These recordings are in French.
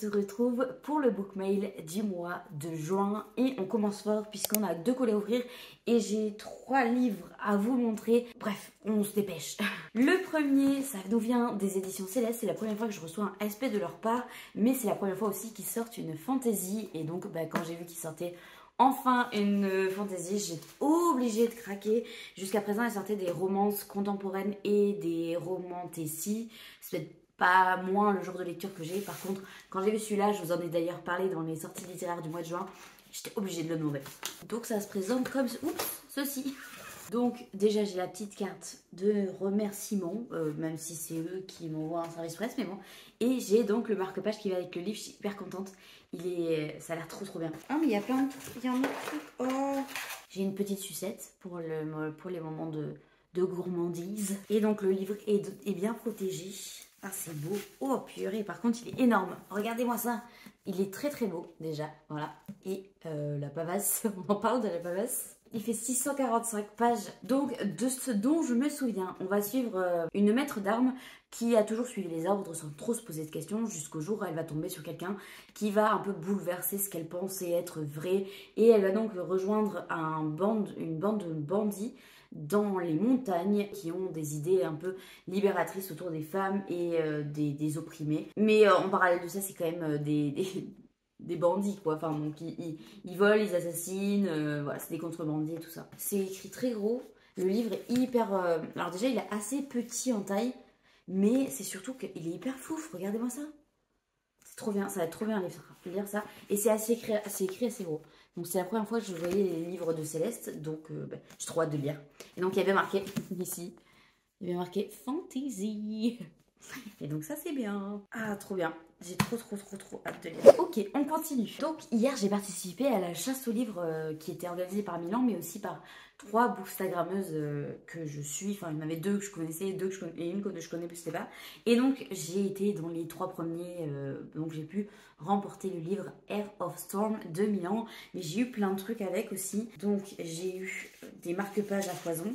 se retrouve pour le book mail du mois de juin et on commence fort puisqu'on a 2 colis à ouvrir et j'ai 3 livres à vous montrer. Bref, on se dépêche. Le premier, ça nous vient des éditions Céleste, c'est la première fois que je reçois un SP de leur part, mais c'est la première fois aussi qu'ils sortent une fantasy et donc quand j'ai vu qu'ils sortaient enfin une fantasy, j'ai obligée de craquer. Jusqu'à présent, ils sortaient des romances contemporaines et des romantécies. C'est peut-être pas moins le genre de lecture que j'ai. Par contre, quand j'ai vu celui-là, je vous en ai d'ailleurs parlé dans les sorties littéraires du mois de juin, j'étais obligée de le demander. Donc ça se présente comme ceci. Donc déjà j'ai la petite carte de remerciement, même si c'est eux qui m'envoient un service presse, mais bon. Et j'ai donc le marque-page qui va avec le livre, je suis hyper contente. Ça a l'air trop bien. Ah mais il y a plein de trucs, il y a un autre truc. Oh, j'ai une petite sucette pour les moments de gourmandise. Et donc le livre est bien protégé. Ah c'est beau. Oh purée, par contre il est énorme. Regardez-moi ça. Il est très beau déjà, voilà. Et la pavasse, on en parle de la pavasse. Il fait 645 pages. Donc, de ce dont je me souviens, on va suivre une maître d'armes qui a toujours suivi les ordres sans trop se poser de questions jusqu'au jour où elle va tomber sur quelqu'un qui va un peu bouleverser ce qu'elle pensait être vrai. Et elle va donc rejoindre une bande de bandits dans les montagnes qui ont des idées un peu libératrices autour des femmes et des opprimés. Mais en parallèle de ça, c'est quand même des bandits quoi, enfin donc ils volent, ils assassinent, voilà, c'est des contrebandiers et tout ça. C'est écrit très gros, le livre est hyper... alors déjà il est assez petit en taille, mais c'est surtout qu'il est hyper fouf, regardez-moi ça. C'est trop bien, ça va être trop bien lire ça. Et c'est écrit assez gros. Donc c'est la première fois que je voyais les livres de Céleste, donc j'ai trop hâte de lire. Et donc il y avait marqué ici, il y avait marqué Fantasy. Et donc ça c'est bien. Ah trop bien. J'ai trop hâte de lire. Ok, on continue. Donc hier j'ai participé à la chasse aux livres qui était organisée par Milan, mais aussi par 3 bookstagrammeuses que je suis. Enfin il y en avait 2 que je connaissais, et une que je connais plus pas. Et donc j'ai été dans les 3 premiers, donc j'ai pu remporter le livre Air of Storm de Milan. Mais j'ai eu plein de trucs avec aussi. Donc j'ai eu des marque-pages à foison.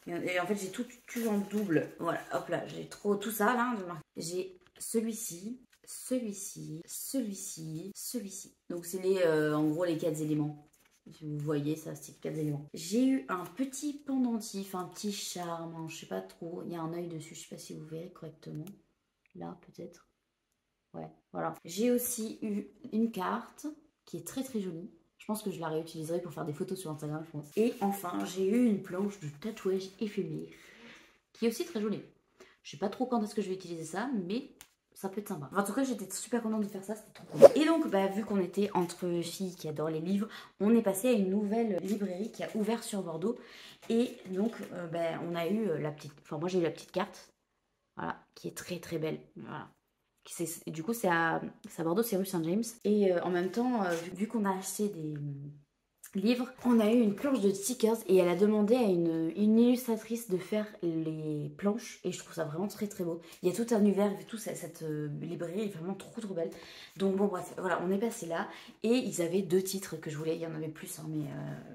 Et en fait, j'ai tout en double. Voilà, hop là, j'ai tout ça là. J'ai celui-ci, celui-ci, celui-ci, celui-ci. Donc, c'est en gros les 4 éléments. Si vous voyez, ça, c'est 4 éléments. J'ai eu un petit pendentif, un petit charme, hein, je sais pas trop. Il y a un œil dessus, je sais pas si vous verrez correctement. Là, peut-être. Ouais, voilà. J'ai aussi eu une carte qui est très jolie. Je pense que je la réutiliserai pour faire des photos sur Instagram, je pense. Et enfin, j'ai eu une planche de tatouage éphémère qui est aussi très jolie. Je sais pas trop quand est-ce que je vais utiliser ça, mais ça peut être sympa. Enfin, en tout cas, j'étais super contente de faire ça, c'était trop cool. Et donc, vu qu'on était entre filles qui adorent les livres, on est passé à une nouvelle librairie qui a ouvert sur Bordeaux. Et donc, on a eu la petite... Enfin, moi, j'ai eu la petite carte, voilà, qui est très belle, voilà. Du coup, c'est à Bordeaux, c'est rue Saint-James. Et en même temps, vu qu'on a acheté des livres, on a eu une planche de stickers et elle a demandé à une illustratrice de faire les planches et je trouve ça vraiment très beau. Il y a tout un univers, cette librairie est vraiment trop belle. Donc bon bref, voilà, on est passé là et ils avaient 2 titres que je voulais, il y en avait plus hein, mais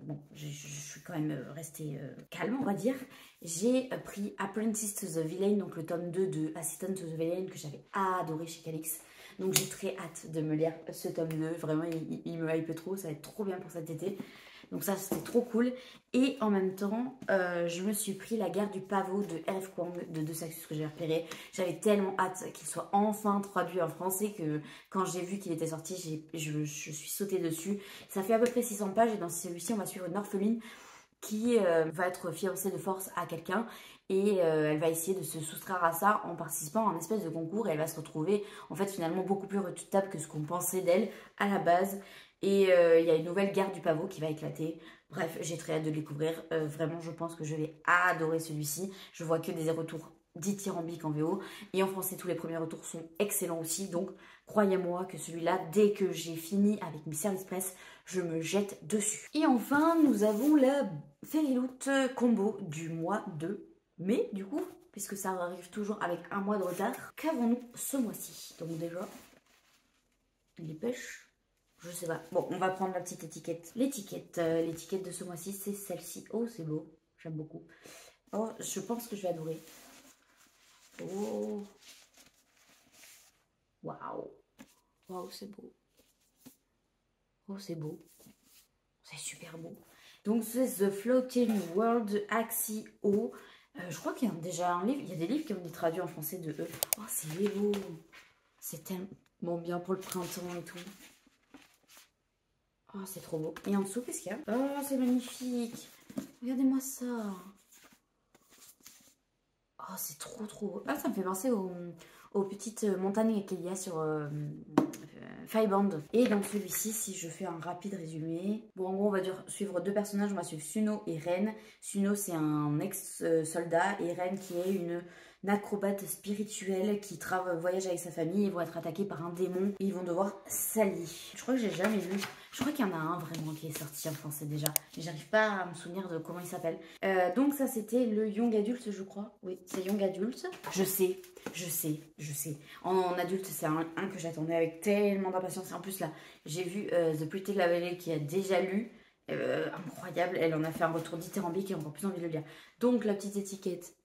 bon, je suis quand même restée calme on va dire. J'ai pris Apprentice to the Villain, donc le tome 2 de Assistant to the Villain que j'avais adoré chez Calix. Donc j'ai très hâte de me lire ce tome 2, vraiment il me hype trop, ça va être trop bien pour cet été. Donc ça c'était trop cool. Et en même temps, je me suis pris La guerre du pavot de R.F. Kuang de De Saxus que j'ai repéré. J'avais tellement hâte qu'il soit enfin traduit en français que quand j'ai vu qu'il était sorti, je suis sautée dessus. Ça fait à peu près 600 pages et dans celui-ci on va suivre une orpheline qui va être fiancée de force à quelqu'un et elle va essayer de se soustraire à ça en participant à un espèce de concours et elle va se retrouver en fait finalement beaucoup plus redoutable que ce qu'on pensait d'elle à la base et il y a une nouvelle guerre du pavot qui va éclater. Bref, j'ai très hâte de le découvrir, vraiment je pense que je vais adorer celui-ci. Je vois que des retours dithyrambiques en VO et en français tous les premiers retours sont excellents aussi, donc croyez-moi que celui-là, dès que j'ai fini avec mes services presse, je me jette dessus. Et enfin, nous avons la Fairyloot combo du mois de mai, du coup, puisque ça arrive toujours avec un mois de retard. Qu'avons-nous ce mois-ci? Donc déjà, les pêches, je sais pas. Bon, on va prendre la petite étiquette. L'étiquette de ce mois-ci, c'est celle-ci. Oh, c'est beau, j'aime beaucoup. Oh, je pense que je vais adorer. Oh, waouh. Waouh, c'est beau. Oh, c'est beau. C'est super beau. Donc, c'est The Floating World Axio. Je crois qu'il y a déjà un livre. Il y a des livres qui ont été traduits en français de eux. Oh, c'est beau. C'est tellement bien pour le printemps et tout. Oh, c'est trop beau. Et en dessous, qu'est-ce qu'il y a? Oh, c'est magnifique. Regardez-moi ça. Oh, c'est trop beau. Ah, ça me fait penser aux petites montagnes qu'il y a sur Fireband. Et dans celui-ci, si je fais un rapide résumé, bon, en gros, on va suivre deux personnages. On va suivre Suno et Ren. Suno, c'est un ex-soldat, et Ren, qui est une acrobate spirituelle qui voyage avec sa famille. Ils vont être attaqués par un démon et ils vont devoir s'allier. Je crois que j'ai jamais lu. Je crois qu'il y en a un vraiment qui est sorti en français déjà, mais j'arrive pas à me souvenir de comment il s'appelle. Donc ça, c'était le Young Adult, je crois. Oui, c'est Young Adult. Je sais. En adulte, c'est un que j'attendais avec tellement d'impatience. En plus là, j'ai vu The Pretty Label qui a déjà lu. Incroyable, elle en a fait un retour dithyrambique et encore plus envie de le lire. Donc la petite étiquette,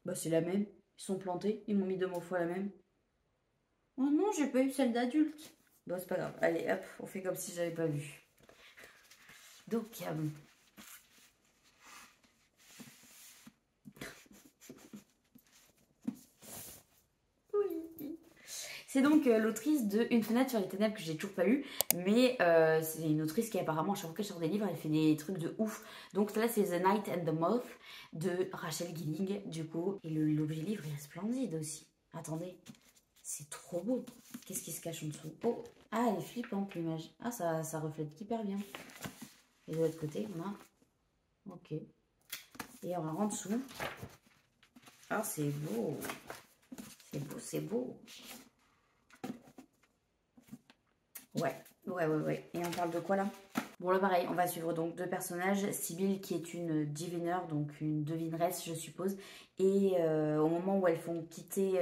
bah c'est la même. Ils sont plantés, ils m'ont mis 2 fois la même. Oh non, j'ai pas eu celle d'adulte. Bon, c'est pas grave. Allez, hop, on fait comme si j'avais pas vu. Donc, oui. C'est donc l'autrice de Une fenêtre sur les ténèbres que j'ai toujours pas lu. Mais c'est une autrice qui apparemment, à chaque fois qu'elle sort des livres, elle fait des trucs de ouf. Donc là, c'est The Night and the Moth de Rachel Gilling, du coup. Et l'objet livre est splendide aussi. Attendez. C'est trop beau. Qu'est-ce qui se cache en dessous? Oh, ah, elle est flippante l'image. Ah, ça reflète hyper bien. Et de l'autre côté, on a... Ok. Et en dessous... Ah, c'est beau. C'est beau. Ouais. Et on parle de quoi là? Bon, là pareil, on va suivre donc deux personnages. Sibylle qui est une divineur, donc une devineresse je suppose. Et au moment où elles font quitter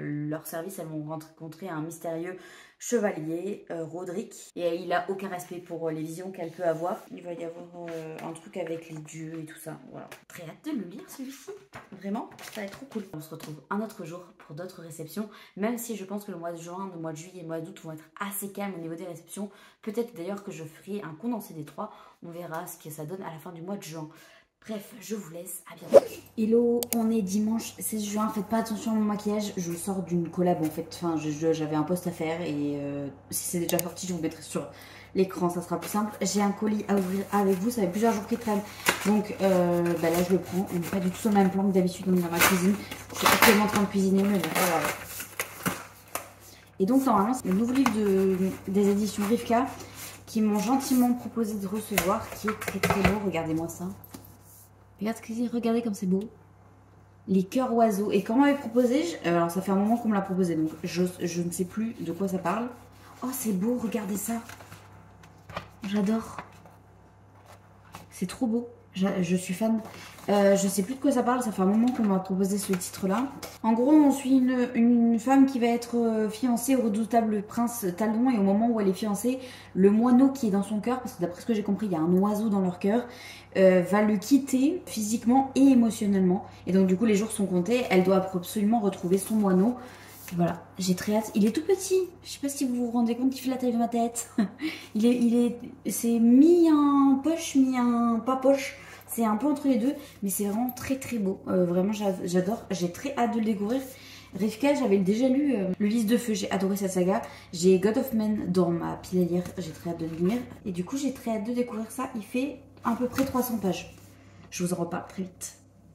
leur service, elles vont rencontrer un mystérieux chevalier, Roderick. Et il a aucun respect pour les visions qu'elle peut avoir. Il va y avoir un truc avec les dieux et tout ça. Voilà. Très hâte de le lire celui-ci. Vraiment, ça va être trop cool. On se retrouve un autre jour pour d'autres réceptions. Même si je pense que le mois de juin, le mois de juillet et le mois d'août vont être assez calmes au niveau des réceptions. Peut-être d'ailleurs que je ferai un condensé des trois. On verra ce que ça donne à la fin du mois de juin. Bref, je vous laisse, à bientôt. Hello, on est dimanche 16 juin, faites pas attention à mon maquillage, je sors d'une collab en fait, enfin j'avais un post à faire et si c'est déjà sorti je vous mettrai sur l'écran, ça sera plus simple. J'ai un colis à ouvrir avec vous, ça fait plusieurs jours qu'il traîne, donc bah là je le prends, on n'est pas du tout sur le même plan que d'habitude dans ma cuisine, je suis actuellement en train de cuisiner mais bon voilà. Et donc normalement c'est le nouveau livre des éditions Rivka qui m'ont gentiment proposé de recevoir, qui est très très beau, regardez-moi ça. Regardez comme c'est beau. Les cœurs oiseaux. Et quand on m'avait proposé, alors ça fait un moment qu'on me l'a proposé, donc je ne sais plus de quoi ça parle. Oh, c'est beau, regardez ça. J'adore. C'est trop beau. Je suis fan. Je sais plus de quoi ça parle, ça fait un moment qu'on m'a proposé ce titre-là. En gros, on suit une femme qui va être fiancée au redoutable prince Talon. Et au moment où elle est fiancée, le moineau qui est dans son cœur, parce que d'après ce que j'ai compris, il y a un oiseau dans leur cœur, va le quitter physiquement et émotionnellement. Et donc du coup, les jours sont comptés. Elle doit absolument retrouver son moineau. Voilà, j'ai très hâte. Il est tout petit. Je sais pas si vous vous rendez compte qu'il fait la taille de ma tête. C'est mi un poche, mi un pas poche. C'est un peu entre les deux, mais c'est vraiment très très beau. Vraiment, j'adore. J'ai très hâte de le découvrir. Rivka, j'avais déjà lu Le Lys de Feu. J'ai adoré cette saga. J'ai God of Men dans ma pile à lire. J'ai très hâte de le lire. Et du coup, j'ai très hâte de découvrir ça. Il fait à peu près 300 pages. Je vous en reparle très vite.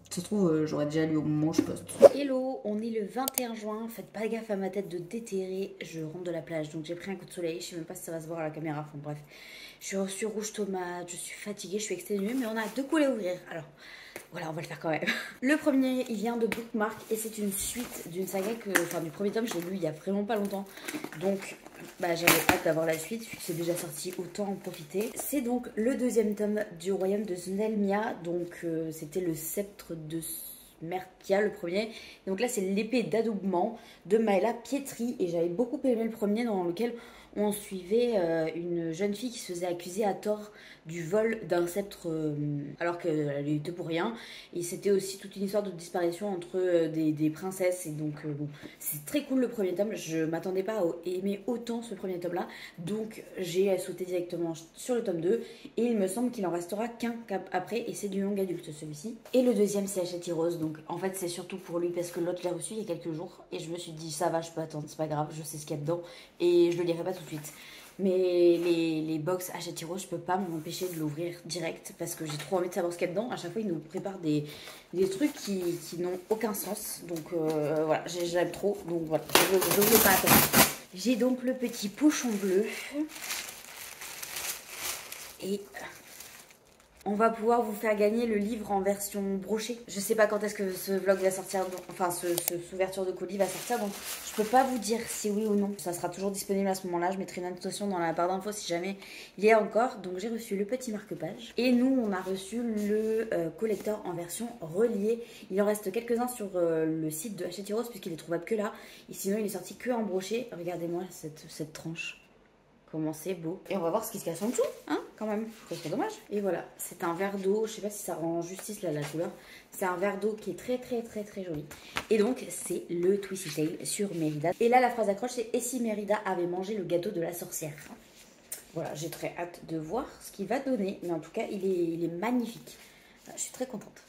Ça se trouve, j'aurais déjà lu au moment où je poste. Hello, on est le 21 juin. Faites pas gaffe à ma tête de déterrée. Je rentre de la plage, donc j'ai pris un coup de soleil. Je sais même pas si ça va se voir à la caméra. Enfin bref, je suis sur rouge tomate, je suis fatiguée, je suis exténuée, mais on a 2 coups à ouvrir. Alors voilà, on va le faire quand même. Le premier, il vient de Bookmark et c'est une suite d'une saga du premier tome, je l'ai lu il y a vraiment pas longtemps. Donc bah, j'avais hâte d'avoir la suite, vu que c'est déjà sorti, autant en profiter. C'est donc le 2e tome du royaume de Snelmia, donc c'était le sceptre de Merkia, le premier. Donc là c'est l'épée d'adoubement de Maëla Pietri et j'avais beaucoup aimé le premier, dans lequel on suivait une jeune fille qui se faisait accuser à tort du vol d'un sceptre alors qu'elle était pour rien. Et c'était aussi toute une histoire de disparition entre des princesses. Et donc bon, c'est très cool le premier tome. Je m'attendais pas à aimer autant ce premier tome là. Donc j'ai sauté directement sur le tome 2. Et il me semble qu'il en restera qu'un après. Et c'est du young adulte celui-ci. Et le deuxième c'est Hachette Heroes. Donc en fait c'est surtout pour lui parce que l'autre je l'ai reçu il y a quelques jours. Et je me suis dit ça va, je peux attendre, c'est pas grave, je sais ce qu'il y a dedans. Et je le lirai pas tout de suite. Mais les box Hachette Heroes, je peux pas m'empêcher de l'ouvrir direct parce que j'ai trop envie de savoir ce qu'il y a dedans. À chaque fois, ils nous préparent des trucs qui n'ont aucun sens. Donc voilà, j'aime trop. Donc voilà, je ne veux pas attendre. J'ai donc le petit pochon bleu. Et on va pouvoir vous faire gagner le livre en version brochée. Je sais pas quand est-ce que ce vlog va sortir, enfin cette ouverture de colis va sortir, donc je peux pas vous dire si oui ou non. Ça sera toujours disponible à ce moment-là, je mettrai une annotation dans la barre d'infos si jamais il y a encore. Donc j'ai reçu le petit marque-page. Et nous, on a reçu le collector en version reliée. Il en reste quelques-uns sur le site de Hachette Heroes puisqu'il est trouvable que là. Et sinon, il est sorti que en broché. Regardez-moi cette tranche. Comment c'est beau. Et on va voir ce qui se cache en dessous, hein, quand même. Ça serait dommage. Et voilà, c'est un verre d'eau. Je sais pas si ça rend justice là, la couleur. C'est un verre d'eau qui est très joli. Et donc, c'est le Twisty Tail sur Mérida. Et là, la phrase d'accroche, c'est « Et si Mérida avait mangé le gâteau de la sorcière ?» Voilà, j'ai très hâte de voir ce qu'il va donner. Mais en tout cas, il est magnifique. Je suis très contente.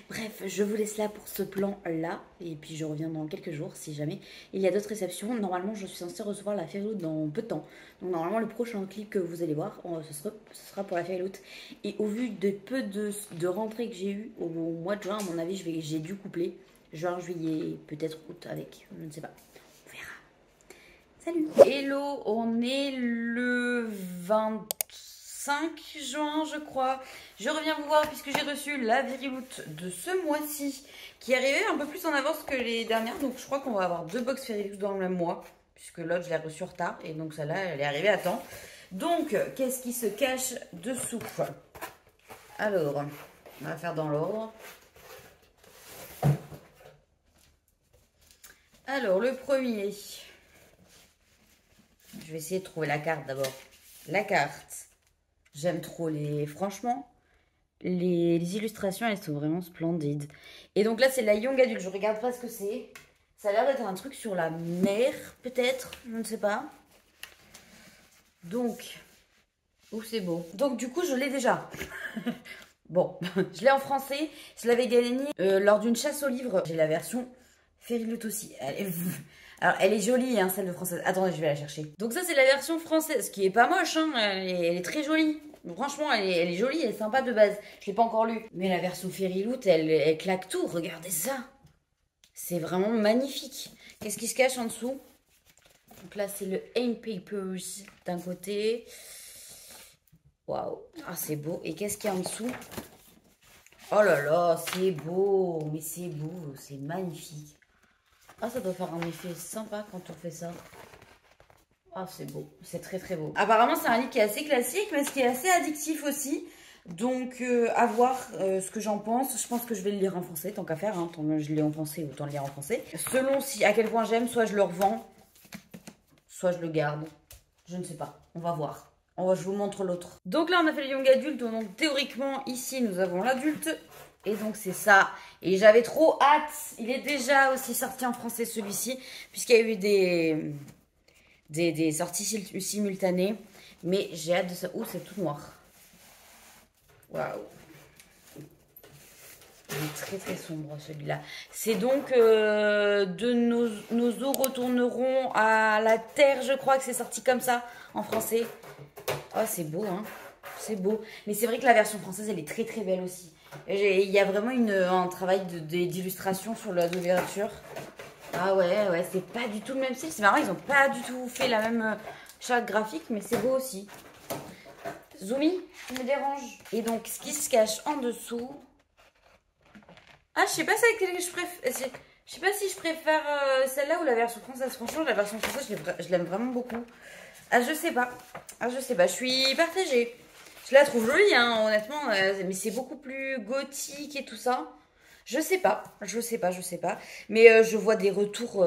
Bref, je vous laisse là pour ce plan-là. Et puis je reviens dans quelques jours si jamais il y a d'autres réceptions. Normalement, je suis censée recevoir la Fairy Loot dans peu de temps. Donc normalement, le prochain clip que vous allez voir, ce sera pour la Fairy Loot. Et au vu de peu de rentrées que j'ai eues au mois de juin, à mon avis, j'ai dû coupler juin, juillet, peut-être août avec. Je ne sais pas. On verra. Salut. Hello, on est le 25 juin, je crois. Je reviens vous voir puisque j'ai reçu la Fairyloot de ce mois-ci qui est arrivée un peu plus en avance que les dernières. Donc je crois qu'on va avoir 2 box Fairyloot dans le même mois puisque l'autre je l'ai reçue en retard et donc celle-là elle est arrivée à temps. Donc qu'est-ce qui se cache dessous? Alors, on va faire dans l'ordre. Alors le premier, je vais essayer de trouver la carte d'abord. La carte. J'aime trop franchement, les illustrations, elles sont vraiment splendides. Et donc là, c'est la Young Adult. Je regarde pas ce que c'est. Ça a l'air d'être un truc sur la mer, peut-être. Je ne sais pas. Donc, oh, c'est beau. Donc, du coup, je l'ai déjà. Bon, je l'ai en français. Je l'avais gagné lors d'une chasse aux livres. J'ai la version Fairyloot aussi. Alors, elle est jolie, hein, celle de française. Attendez, je vais la chercher. Donc ça, c'est la version française, qui est pas moche, hein. Elle est très jolie. Franchement, elle est jolie, elle est sympa de base. Je l'ai pas encore lue. Mais la version Fairyloot, elle claque tout. Regardez ça. C'est vraiment magnifique. Qu'est-ce qui se cache en dessous? Donc là, c'est le Aim Papers d'un côté. Waouh. Ah, c'est beau. Et qu'est-ce qu'il y a en dessous? Oh là là, c'est beau. Mais c'est beau, c'est magnifique. Ah, ça doit faire un effet sympa quand on fait ça. Ah, c'est beau. C'est très beau. Apparemment, c'est un livre qui est assez classique, mais ce qui est assez addictif aussi. Donc, à voir ce que j'en pense. Je pense que je vais le lire en français, tant qu'à faire. Hein. Tant que je l'ai en français, autant le lire en français. Selon à quel point j'aime, soit je le revends, soit je le garde. Je ne sais pas. On va voir. Je vous montre l'autre. Donc là, on a fait le Young Adulte. Donc, théoriquement, ici, nous avons l'adulte. Et donc c'est ça. Et j'avais trop hâte. Il est déjà aussi sorti en français celui-ci. Puisqu'il y a eu des sorties simultanées. Mais j'ai hâte de ça. Ouh, c'est tout noir. Waouh. Il est très sombre celui-là. C'est donc nos eaux retourneront à la terre. Je crois que c'est sorti comme ça en français. Oh, c'est beau, hein. C'est beau. Mais c'est vrai que la version française, elle est très belle aussi. Il y a vraiment un travail d'illustration sur la d'ouverture. Ah ouais, c'est pas du tout le même style. C'est marrant, ils n'ont pas du tout fait la même charte graphique, mais c'est beau aussi. Zoomy, tu me déranges. Et donc, ce qui se cache en dessous... Ah, je sais pas celle que je préfère... Je sais pas si je préfère celle-là ou la version française. Franchement, la version française, je l'aime vraiment beaucoup. Ah, je sais pas. Je suis partagée. Je la trouve jolie, hein, honnêtement, mais c'est beaucoup plus gothique et tout ça. Je sais pas, je sais pas, je sais pas. Mais je vois des retours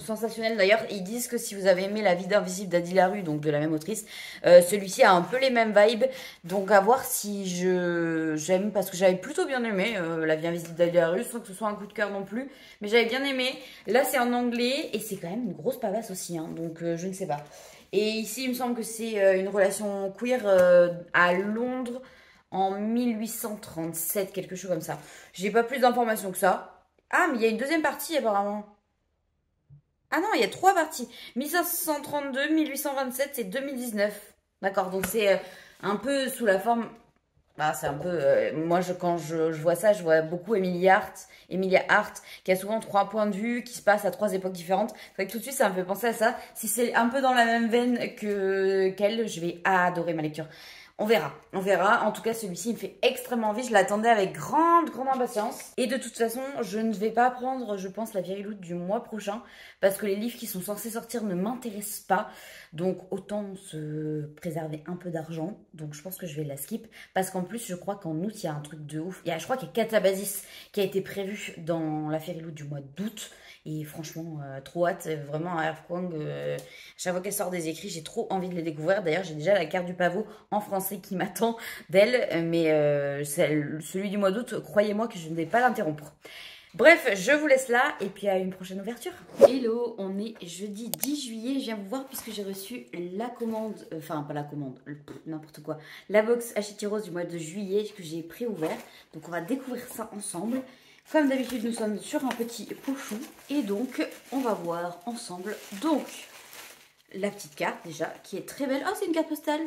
sensationnels. D'ailleurs, ils disent que si vous avez aimé La vie d'invisible d'Adi Larue, donc de la même autrice, celui-ci a un peu les mêmes vibes. Donc à voir si j'aime, parce que j'avais plutôt bien aimé La vie invisible d'Adi Larue, sans que ce soit un coup de cœur non plus. Mais j'avais bien aimé. Là, c'est en anglais et c'est quand même une grosse pavasse aussi, hein, donc je ne sais pas. Et ici, il me semble que c'est une relation queer à Londres en 1837, quelque chose comme ça. J'ai pas plus d'informations que ça. Ah, mais il y a une deuxième partie apparemment. Ah non, il y a trois parties. 1532, 1827 et 2019. D'accord, donc c'est un peu sous la forme... Bah, c'est un peu... moi, quand je vois ça, je vois beaucoup Emilia Hart, qui a souvent trois points de vue, qui se passent à trois époques différentes. C'est vrai que tout de suite, ça me fait penser à ça. Si c'est un peu dans la même veine qu'elle, je vais adorer ma lecture. On verra, on verra. En tout cas, celui-ci, il me fait extrêmement envie. Je l'attendais avec grande impatience. Et de toute façon, je ne vais pas prendre, je pense, la Viriloute du mois prochain. Parce que les livres qui sont censés sortir ne m'intéressent pas. Donc, autant se préserver un peu d'argent. Donc, je pense que je vais la skip. Parce qu'en plus, je crois qu'en août, il y a un truc de ouf. Je crois qu'il y a Catabasis qui a été prévu dans la Viriloute du mois d'août. Et franchement, trop hâte. Vraiment, à Kwang, chaque fois qu'elle sort des écrits, j'ai trop envie de les découvrir. D'ailleurs, j'ai déjà la carte du pavot en français qui m'attend d'elle. Mais celui du mois d'août, croyez-moi que je ne vais pas l'interrompre. Bref, je vous laisse là et puis à une prochaine ouverture. Hello, on est jeudi 10 juillet. Je viens vous voir puisque j'ai reçu la commande, enfin pas la commande, n'importe quoi. La box Hachette Rose du mois de juillet que j'ai pré-ouvert. Donc on va découvrir ça ensemble. Comme d'habitude, nous sommes sur un petit pochon et donc on va voir ensemble. Donc la petite carte déjà qui est très belle. Oh, c'est une carte postale.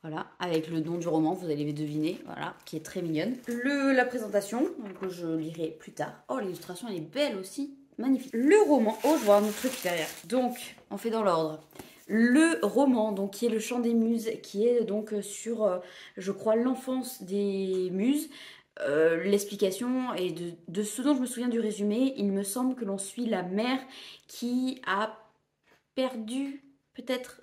Voilà, avec le nom du roman, vous allez deviner, voilà, qui est très mignonne. La présentation, que je lirai plus tard. Oh, l'illustration, elle est belle aussi, magnifique. Le roman, oh, je vois un autre truc derrière. Donc, on fait dans l'ordre. Le roman, donc, qui est Le Chant des Muses, qui est donc sur, je crois, l'enfance des muses. L'explication et de ce dont je me souviens du résumé, il me semble que l'on suit la mère qui a perdu, peut-être...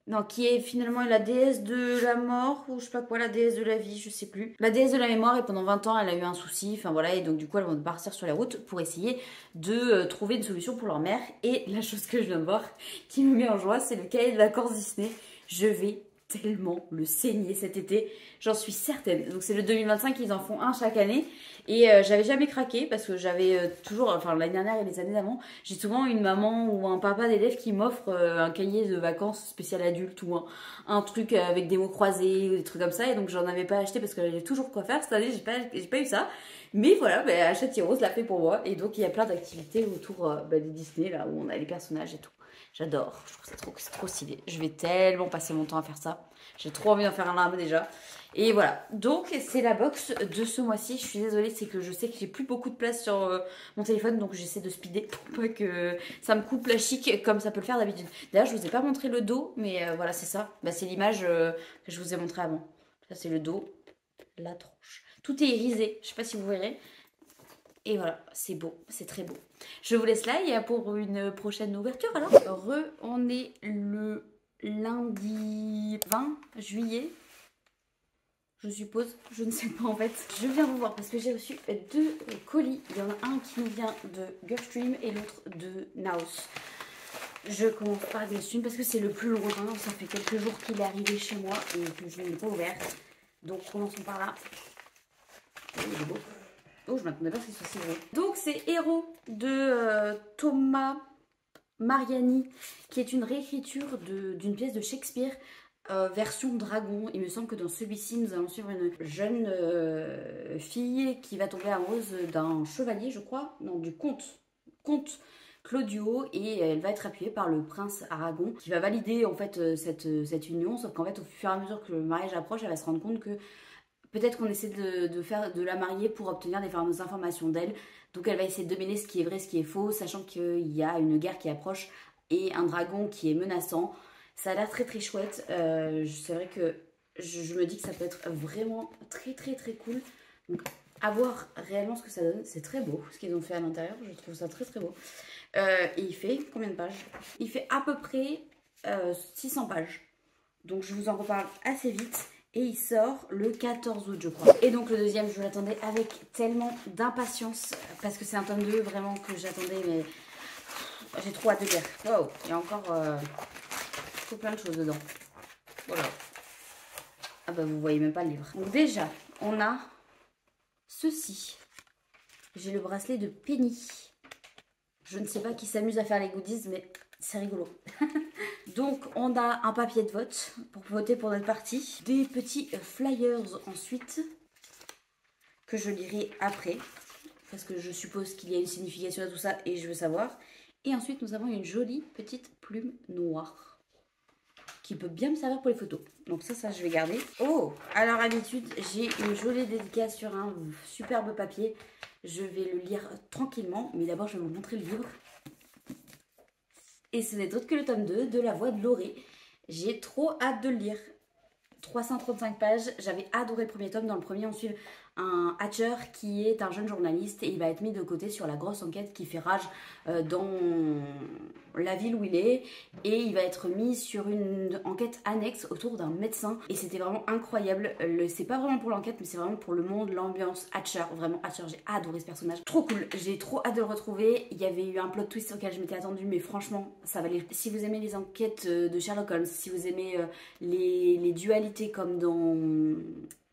non, qui est finalement la déesse de la mort, ou je sais pas quoi, la déesse de la vie, je sais plus. La déesse de la mémoire, et pendant 20 ans, elle a eu un souci, enfin voilà, et donc du coup, elles vont partir sur la route pour essayer de trouver une solution pour leur mère. Et la chose que je viens de voir, qui me met en joie, c'est le cahier de vacances Disney. Je vais tellement le saigner cet été, j'en suis certaine. Donc c'est le 2025, ils en font un chaque année. Et j'avais jamais craqué parce que j'avais toujours, enfin l'année dernière et les années d'avant, j'ai souvent une maman ou un papa d'élève qui m'offre un cahier de vacances spécial adulte ou un truc avec des mots croisés ou des trucs comme ça. Et donc j'en avais pas acheté parce que j'avais toujours quoi faire. Cette année, j'ai pas eu ça. Mais voilà, bah, Hachette Rose l'a fait pour moi. Et donc il y a plein d'activités autour des Disney là où on a les personnages et tout. J'adore, je trouve ça trop stylé. Je vais tellement passer mon temps à faire ça. J'ai trop envie d'en faire un là déjà. Et voilà, donc c'est la box de ce mois-ci. Je suis désolée, c'est que je sais que j'ai plus beaucoup de place sur mon téléphone, donc j'essaie de speeder pour pas que ça me coupe la chic comme ça peut le faire d'habitude. D'ailleurs, je vous ai pas montré le dos, mais voilà, c'est ça. Bah, c'est l'image que je vous ai montré avant. Ça, c'est le dos, la tronche. Tout est irisé, je sais pas si vous verrez. Et voilà, c'est beau, c'est très beau. Je vous laisse là et pour une prochaine ouverture alors. On est le lundi 20 juillet. Je suppose, je ne sais pas en fait. Je viens vous voir parce que j'ai reçu deux colis. Il y en a un qui nous vient de Gulfstream et l'autre de Naos. Je commence par Gulfstream parce que c'est le plus lointain. Ça fait quelques jours qu'il est arrivé chez moi et que je ne l'ai pas ouvert. Donc commençons par là. Oh, il est beau. Oh, je m'attendais pas à ce qu'il soit si gros. Donc c'est Héros de Thomas Mariani, qui est une réécriture d'une pièce de Shakespeare. Version dragon. Il me semble que dans celui-ci, nous allons suivre une jeune fille qui va tomber amoureuse d'un chevalier, je crois, non, du comte Claudio, et elle va être appuyée par le prince Aragon qui va valider en fait cette union, sauf qu'en fait au fur et à mesure que le mariage approche, elle va se rendre compte que peut-être qu'on essaie de la marier pour obtenir des fameuses informations d'elle. Donc elle va essayer de dominer ce qui est vrai, ce qui est faux, sachant qu'il y a une guerre qui approche et un dragon qui est menaçant. Ça a l'air très chouette. C'est vrai que je me dis que ça peut être vraiment très cool. Donc à voir réellement ce que ça donne. C'est très beau ce qu'ils ont fait à l'intérieur. Je trouve ça très beau. Et il fait combien de pages? Il fait à peu près 600 pages. Donc je vous en reparle assez vite. Et il sort le 14 août, je crois. Et donc le deuxième, je l'attendais avec tellement d'impatience. Parce que c'est un tome 2 vraiment que j'attendais, mais j'ai trop hâte de lire. Wow, il y a encore tout plein de choses dedans. Voilà. Ah bah vous voyez même pas le livre. Donc déjà, on a ceci. J'ai le bracelet de Penny. Je ne sais pas qui s'amuse à faire les goodies, mais c'est rigolo. Donc on a un papier de vote pour voter pour notre partie. Des petits flyers ensuite, que je lirai après. Parce que je suppose qu'il y a une signification à tout ça et je veux savoir. Et ensuite nous avons une jolie petite plume noire. Qui peut bien me servir pour les photos. Donc ça je vais garder. Oh, alors d'habitude, j'ai une jolie dédicace sur un superbe papier. Je vais le lire tranquillement, mais d'abord je vais vous montrer le livre. Et ce n'est autre que le tome 2 de La Voix de Lorée. J'ai trop hâte de le lire. 335 pages, j'avais adoré le premier tome. Dans le premier, on suit un Hatcher qui est un jeune journaliste et il va être mis de côté sur la grosse enquête qui fait rage dans la ville où il est, et il va être mis sur une enquête annexe autour d'un médecin et c'était vraiment incroyable. C'est pas vraiment pour l'enquête mais c'est vraiment pour le monde, l'ambiance. Hatcher, vraiment Hatcher, j'ai adoré ce personnage, trop cool, j'ai trop hâte de le retrouver. Il y avait eu un plot twist auquel je m'étais attendue mais franchement ça valait. Si vous aimez les enquêtes de Sherlock Holmes, si vous aimez les dualités comme dans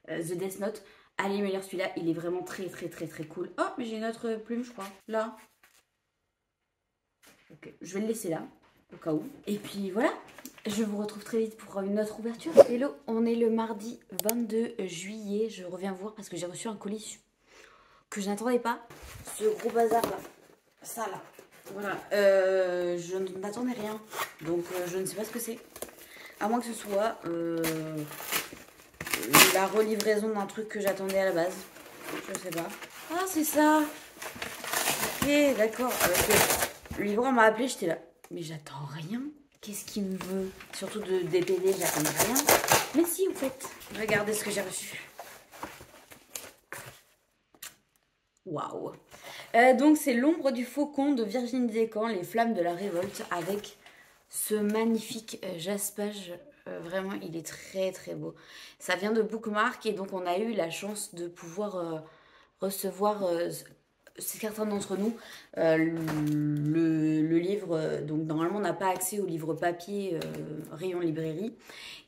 The Death Note, allez me lire celui-là, il est vraiment très cool. Oh, mais j'ai une autre plume, je crois. Là. Ok, je vais le laisser là, au cas où. Et puis voilà, je vous retrouve très vite pour une autre ouverture. Hello, on est le mardi 22 juillet. Je reviens vous voir parce que j'ai reçu un colis que je n'attendais pas. Ce gros bazar là. Ça là. Voilà. Je n'attendais rien. Donc je ne sais pas ce que c'est. À moins que ce soit la relivraison d'un truc que j'attendais à la base. Je sais pas. Ah, c'est ça. Ok, d'accord. Le livreur m'a appelé, j'étais là. Mais j'attends rien. Qu'est-ce qu'il me veut? Surtout de DPD, j'attends rien. Mais si, en fait. Regardez ce que j'ai reçu. Waouh. Donc, c'est L'ombre du faucon de Virginie Despentes, Les flammes de la révolte, avec ce magnifique jaspage. Vraiment, il est très beau. Ça vient de Bookmark et donc on a eu la chance de pouvoir recevoir, certains d'entre nous, le livre. Donc normalement, on n'a pas accès au livre papier rayon librairie.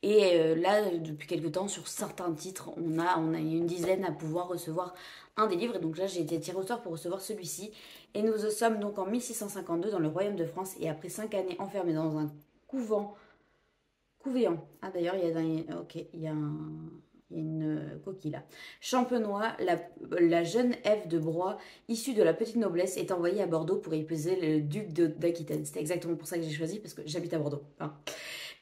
Et là, depuis quelques temps, sur certains titres, on a une dizaine à pouvoir recevoir un des livres. Et donc là, j'ai été tirée au sort pour recevoir celui-ci. Et nous sommes donc en 1652 dans le royaume de France. Et après 5 années enfermés dans un couvéant. Ah d'ailleurs, il y a une coquille là. Champenois, la jeune Ève de Blois, issue de la petite noblesse, est envoyée à Bordeaux pour épouser le duc d'Aquitaine. C'était exactement pour ça que j'ai choisi, parce que j'habite à Bordeaux. Hein.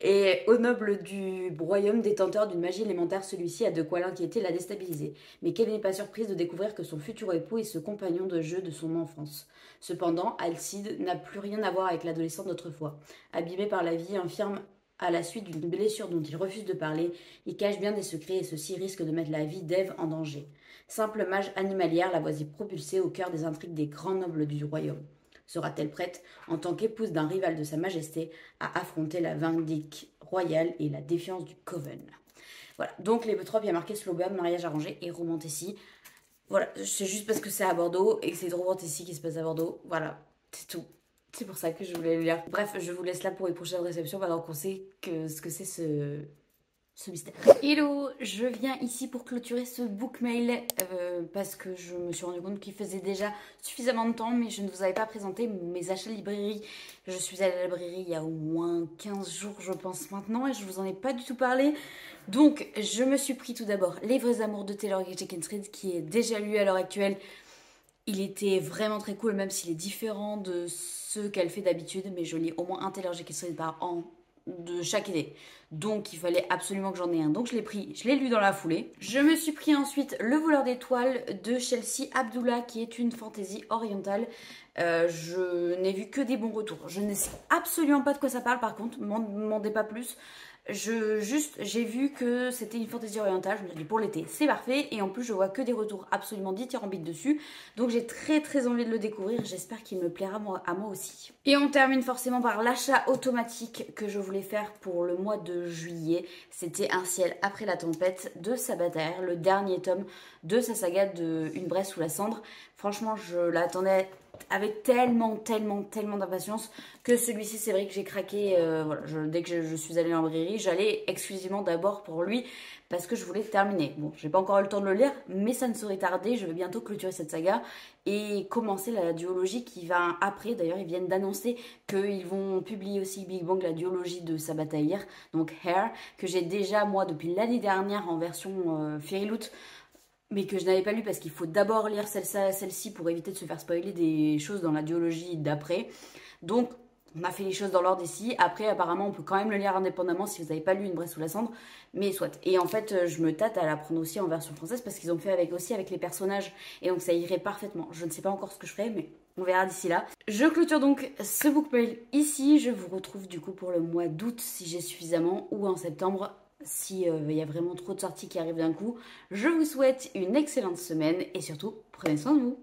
Et au noble du royaume détenteur d'une magie élémentaire, celui-ci a de quoi l'inquiéter, la déstabiliser. Mais qu'elle n'est pas surprise de découvrir que son futur époux est ce compagnon de jeu de son enfance. Cependant, Alcide n'a plus rien à voir avec l'adolescent d'autrefois. Abîmé par la vie infirme à la suite d'une blessure dont il refuse de parler, il cache bien des secrets et ceci risque de mettre la vie d'Ève en danger. Simple mage animalière, la voici propulsée au cœur des intrigues des grands nobles du royaume. Sera-t-elle prête, en tant qu'épouse d'un rival de sa majesté, à affronter la vindicte royale et la défiance du Coven? Voilà, donc les trois, il y a marqué slow burn, mariage arrangé et romantécie. Voilà, c'est juste parce que c'est à Bordeaux et que c'est de romantécie qui se passe à Bordeaux. Voilà, c'est tout. C'est pour ça que je voulais le lire. Bref, je vous laisse là pour les prochaines réceptions maintenant qu'on sait ce que c'est ce mystère. Hello, je viens ici pour clôturer ce book mail parce que je me suis rendu compte qu'il faisait déjà suffisamment de temps, mais je ne vous avais pas présenté mes achats de librairie. Je suis allée à la librairie il y a au moins 15 jours, je pense maintenant, et je vous en ai pas du tout parlé. Donc, je me suis pris tout d'abord Les Vrais Amours de Taylor Jenkins Reid, qui est déjà lu à l'heure actuelle. Il était vraiment très cool, même s'il est différent de ce qu'elle fait d'habitude, mais je lis au moins un Taylor Jenkins Reid par an de chaque idée. Donc il fallait absolument que j'en ai un. Donc je l'ai pris, je l'ai lu dans la foulée. Je me suis pris ensuite Le Voleur d'étoiles de Chelsea Abdullah, qui est une fantaisie orientale. Je n'ai vu que des bons retours. Je ne sais absolument pas de quoi ça parle par contre, ne m'en demandez pas plus. J'ai vu que c'était une fantaisie orientale, je me suis dit pour l'été c'est parfait, et en plus je vois que des retours absolument dithyrambiques dessus, donc j'ai très envie de le découvrir, j'espère qu'il me plaira à moi aussi. Et on termine forcément par l'achat automatique que je voulais faire pour le mois de juillet. C'était Un ciel après la tempête de Sabataer, le dernier tome de sa saga de Une braise sous la cendre. Franchement je l'attendais avec tellement d'impatience que celui-ci, c'est vrai que j'ai craqué. Voilà, dès que je suis allée en librairie, j'allais exclusivement d'abord pour lui parce que je voulais terminer. Bon, j'ai pas encore eu le temps de le lire, mais ça ne saurait tarder. Je vais bientôt clôturer cette saga et commencer la duologie qui va après. D'ailleurs, ils viennent d'annoncer qu'ils vont publier aussi Big Bang, la duologie de Sabataer, donc Hair, que j'ai déjà moi depuis l'année dernière en version Fairy Loot, mais que je n'avais pas lu parce qu'il faut d'abord lire celle-ci pour éviter de se faire spoiler des choses dans la duologie d'après. Donc, on a fait les choses dans l'ordre ici. Après, apparemment, on peut quand même le lire indépendamment si vous n'avez pas lu Une braise sous la cendre. Mais soit. Et en fait, je me tâte à la prendre aussi en version française parce qu'ils ont fait aussi avec les personnages. Et donc, ça irait parfaitement. Je ne sais pas encore ce que je ferai, mais on verra d'ici là. Je clôture donc ce book mail ici. Je vous retrouve du coup pour le mois d'août si j'ai suffisamment, ou en septembre si il y a vraiment trop de sorties qui arrivent d'un coup. Je vous souhaite une excellente semaine et surtout, prenez soin de vous.